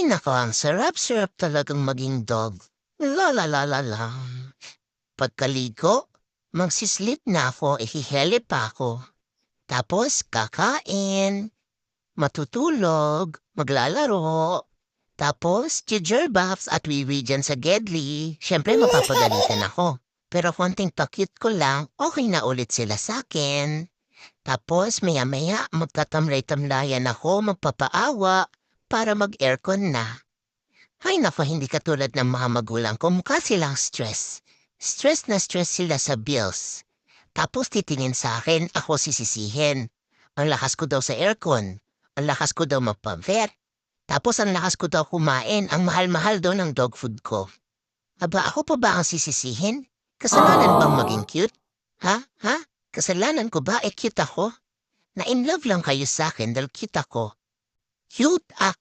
Ay naku, ang sarap-sarap talagang maging dog. La la la la la. Pagkaligo, magsislip na ako, ihihele pa ako. Tapos kakain, matutulog, maglalaro. Tapos, baths at wiwi dyan sa Gedli. Siyempre, mapapagalitan ako. Pero konting pakit ko lang, okay na ulit sila sa'kin. Tapos, maya-maya, magtatamlay-tamlayan ako, magpapaawa, para mag-aircon na. Ay naku, hindi katulad ng mga magulang ko, mukha silang stress. Stress na stress sila sa bills. Tapos titingin sa akin, ako sisisihin. Ang lakas ko daw sa aircon. Ang lakas ko daw magpa-vet. Tapos ang lakas ko daw kumain, ang mahal-mahal daw ng dog food ko. Aba, ako pa ba ang sisisihin? Kasalanan bang maging cute? Ha? Ha? Kasalanan ko ba? Cute ako? Na in love lang kayo sa akin dahil cute ako. Cute ako.